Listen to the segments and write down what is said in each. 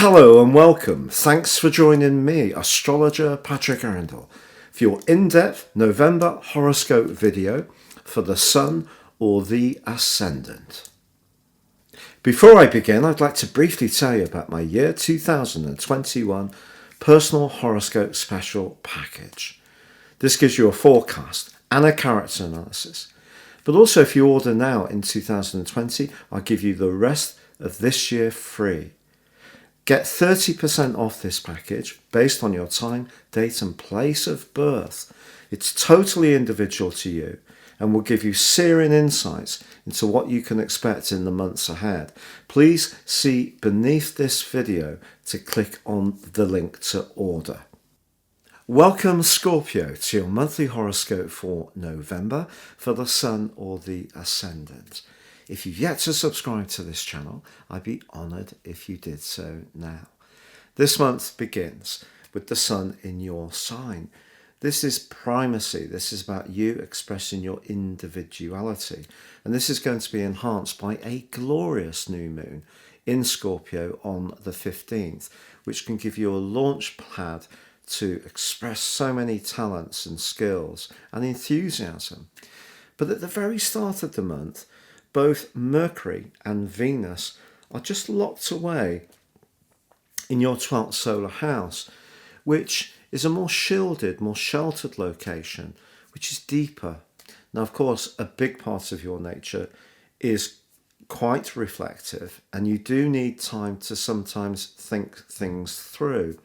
Hello and welcome. Thanks for joining me, astrologer Patrick Arundell, for your in-depth November horoscope video for the Sun or the Ascendant. Before I begin, I'd like to briefly tell you about my year 2021 personal horoscope special package. This gives you a forecast and a character analysis. But also, if you order now in 2020, I'll give you the rest of this year free. Get 30% off this package based on your time, date and place of birth. It's totally individual to you and will give you searing insights into what you can expect in the months ahead. Please see beneath this video to click on the link to order. Welcome Scorpio to your monthly horoscope for November for the Sun or the Ascendant. If you've yet to subscribe to this channel, I'd be honoured if you did so now. This month begins with the Sun in your sign. This is primacy. This is about you expressing your individuality. And this is going to be enhanced by a glorious new moon in Scorpio on the 15th, which can give you a launch pad to express so many talents and skills and enthusiasm. But at the very start of the month, both Mercury and Venus are just locked away in your 12th solar house, which is a more shielded, more sheltered location, which is deeper. Now, of course, a big part of your nature is quite reflective, and you do need time to sometimes think things through.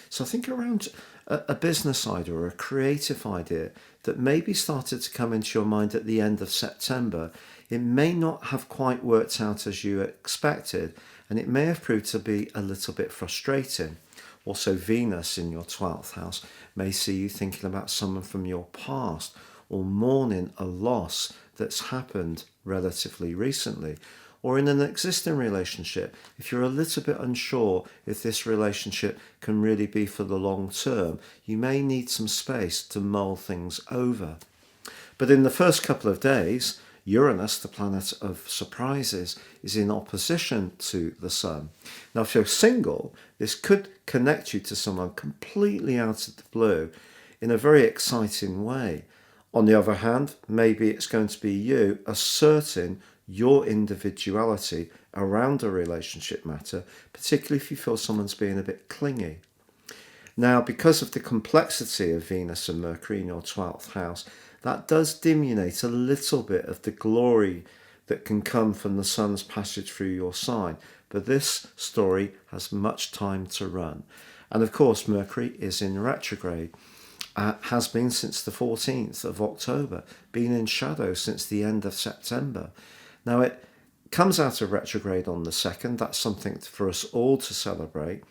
So I think around a business idea or a creative idea that maybe started to come into your mind at the end of September, it may not have quite worked out as you expected, and it may have proved to be a little bit frustrating. Also, Venus in your 12th house may see you thinking about someone from your past or mourning a loss that's happened relatively recently. Or in an existing relationship, if you're a little bit unsure if this relationship can really be for the long term, you may need some space to mull things over. But in the first couple of days, Uranus, the planet of surprises, is in opposition to the Sun. Now, if you're single, this could connect you to someone completely out of the blue in a very exciting way. On the other hand, maybe it's going to be you asserting your individuality around a relationship matter, particularly if you feel someone's being a bit clingy. Now, because of the complexity of Venus and Mercury in your 12th house, that does diminuate a little bit of the glory that can come from the Sun's passage through your sign. But this story has much time to run. And of course, Mercury is in retrograde. Has been since the 14th of October, been in shadow since the end of September. Now, it comes out of retrograde on the 2nd. That's something for us all to celebrate.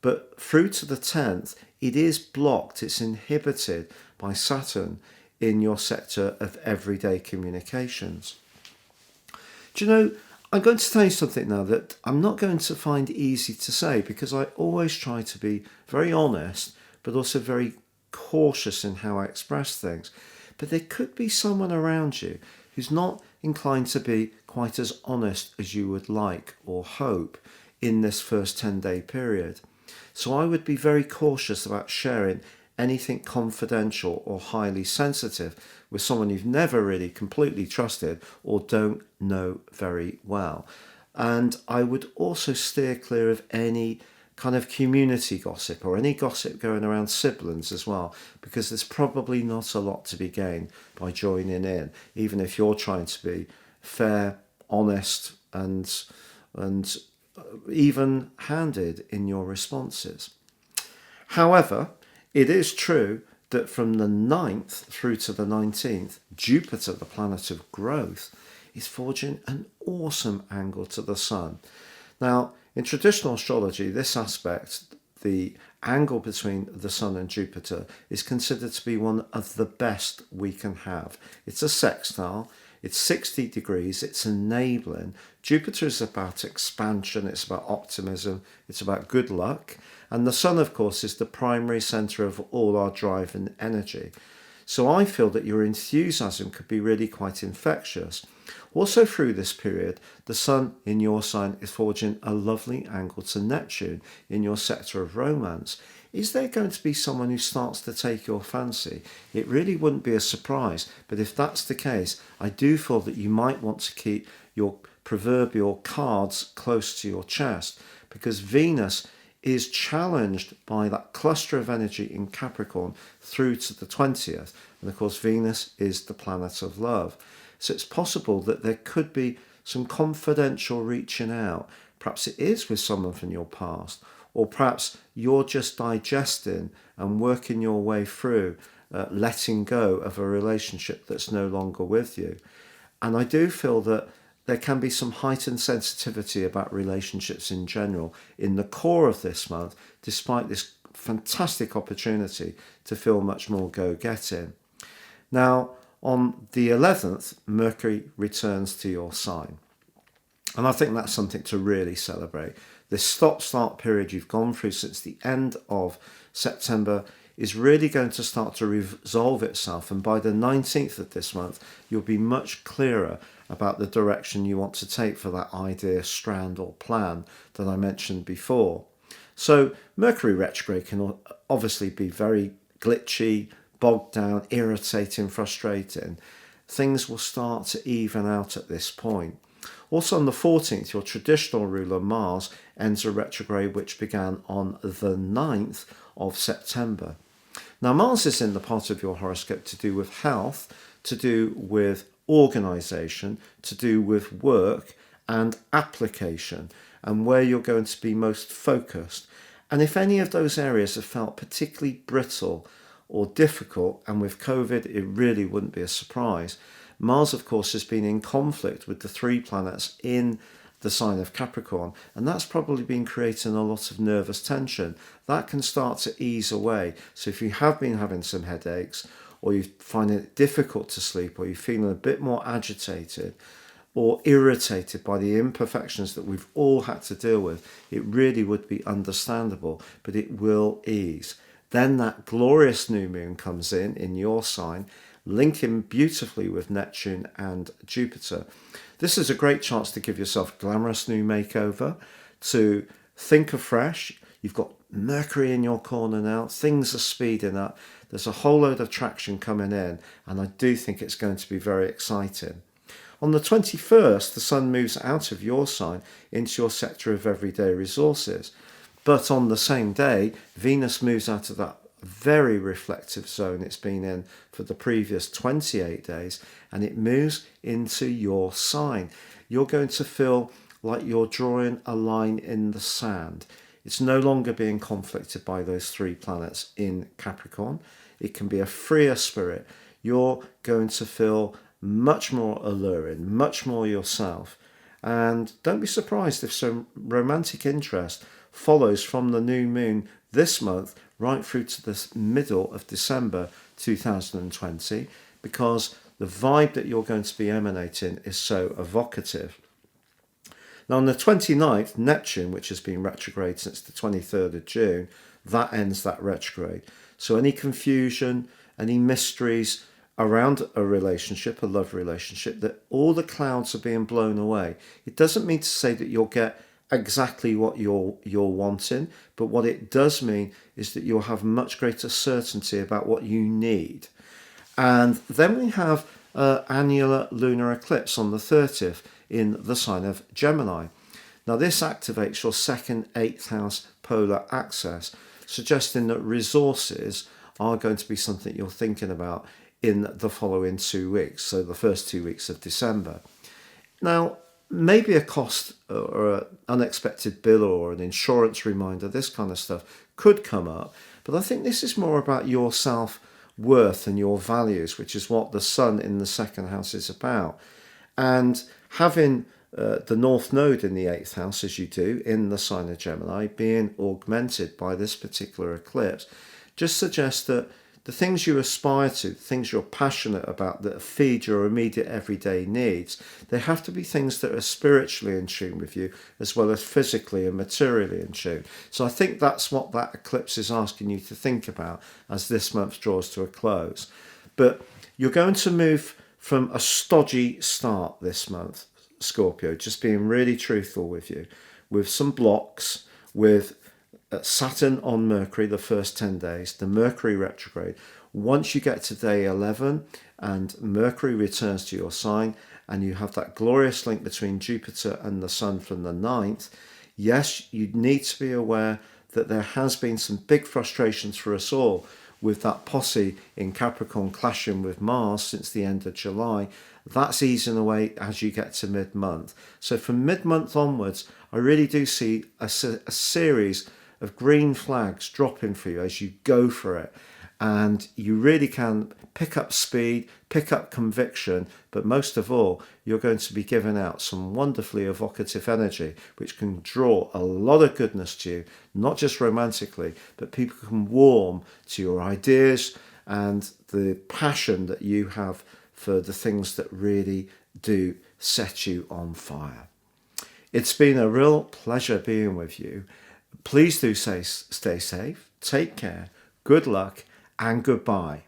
But through to the 10th, it is blocked. It's inhibited by Saturn in your sector of everyday communications. Do you know, I'm going to tell you something now that I'm not going to find easy to say, because I always try to be very honest, but also very cautious in how I express things. But there could be someone around you who's not inclined to be quite as honest as you would like or hope in this first 10-day period. So I would be very cautious about sharing anything confidential or highly sensitive with someone you've never really completely trusted or don't know very well. And I would also steer clear of any kind of community gossip or any gossip going around siblings as well, because there's probably not a lot to be gained by joining in, even if you're trying to be fair, honest and even-handed in your responses. However, it is true that from the 9th through to the 19th, Jupiter, the planet of growth, is forging an awesome angle to the Sun. Now, in traditional astrology, this aspect, the angle between the Sun and Jupiter, is considered to be one of the best we can have. It's a sextile. It's 60 degrees. It's enabling. Jupiter is about expansion. It's about optimism. It's about good luck. And the Sun, of course, is the primary centre of all our drive and energy. So I feel that your enthusiasm could be really quite infectious. Also through this period, the Sun in your sign is forging a lovely angle to Neptune in your sector of romance. Is there going to be someone who starts to take your fancy? It really wouldn't be a surprise, but if that's the case, I do feel that you might want to keep your proverbial cards close to your chest, because Venus is challenged by that cluster of energy in Capricorn through to the 20th. And of course, Venus is the planet of love. So it's possible that there could be some confidential reaching out. Perhaps it is with someone from your past, or perhaps you're just digesting and working your way through letting go of a relationship that's no longer with you. And I do feel that there can be some heightened sensitivity about relationships in general in the core of this month, despite this fantastic opportunity to feel much more go-getting. Now, on the 11th, Mercury returns to your sign. And I think that's something to really celebrate. This stop-start period you've gone through since the end of September is really going to start to resolve itself. And by the 19th of this month, you'll be much clearer about the direction you want to take for that idea, strand or plan that I mentioned before. So Mercury retrograde can obviously be very glitchy, bogged down, irritating, frustrating. Things will start to even out at this point. Also on the 14th, your traditional ruler Mars ends a retrograde which began on the 9th of September. Now Mars is in the part of your horoscope to do with health, to do with organisation, to do with work and application, and where you're going to be most focused. And if any of those areas have felt particularly brittle or difficult, and with COVID it really wouldn't be a surprise, Mars of course has been in conflict with the 3 planets in the sign of Capricorn, and that's probably been creating a lot of nervous tension. That can start to ease away. So if you have been having some headaches, or you find it difficult to sleep, or you're feeling a bit more agitated or irritated by the imperfections that we've all had to deal with, it really would be understandable, but it will ease. Then that glorious new moon comes in your sign, linking beautifully with Neptune and Jupiter. This is a great chance to give yourself a glamorous new makeover, to think afresh. You've got Mercury in your corner now, things are speeding up, there's a whole load of traction coming in, and I do think it's going to be very exciting. On the 21st, the Sun moves out of your sign into your sector of everyday resources. But on the same day, Venus moves out of that very reflective zone it's been in for the previous 28 days, and it moves into your sign. You're going to feel like you're drawing a line in the sand. It's no longer being conflicted by those 3 planets in Capricorn. It can be a freer spirit. You're going to feel much more alluring, much more yourself. And don't be surprised if some romantic interest follows from the new moon this month right through to the middle of December 2020, because the vibe that you're going to be emanating is so evocative. Now on the 29th, Neptune, which has been retrograde since the 23rd of June, that ends that retrograde. So any confusion, any mysteries around a relationship, a love relationship, that all the clouds are being blown away. It doesn't mean to say that you'll get exactly what you're wanting, but what it does mean is that you'll have much greater certainty about what you need. And then we have annular lunar eclipse on the 30th in the sign of Gemini. Now this activates your second 8th house polar axis, suggesting that resources are going to be something you're thinking about in the following 2 weeks, so the first 2 weeks of December. Now, maybe a cost or an unexpected bill or an insurance reminder, this kind of stuff could come up, but I think this is more about your self-worth and your values, which is what the Sun in the 2nd house is about. And having the North Node in the 8th house, as you do, in the sign of Gemini, being augmented by this particular eclipse, just suggests that the things you aspire to, the things you're passionate about that feed your immediate everyday needs, they have to be things that are spiritually in tune with you, as well as physically and materially in tune. So I think that's what that eclipse is asking you to think about as this month draws to a close. But you're going to move from a stodgy start this month, Scorpio, just being really truthful with you, with some blocks, with Saturn on Mercury the first 10 days, the Mercury retrograde. Once you get to day 11 and Mercury returns to your sign and you have that glorious link between Jupiter and the Sun from the 9th, yes, you need to be aware that there has been some big frustrations for us all with that posse in Capricorn clashing with Mars since the end of July. That's easing away as you get to mid-month. So from mid-month onwards, I really do see a series of green flags dropping for you as you go for it. And you really can pick up speed, pick up conviction, but most of all, you're going to be giving out some wonderfully evocative energy, which can draw a lot of goodness to you, not just romantically, but people can warm to your ideas and the passion that you have for the things that really do set you on fire. It's been a real pleasure being with you. Please do stay safe, take care, good luck, and goodbye.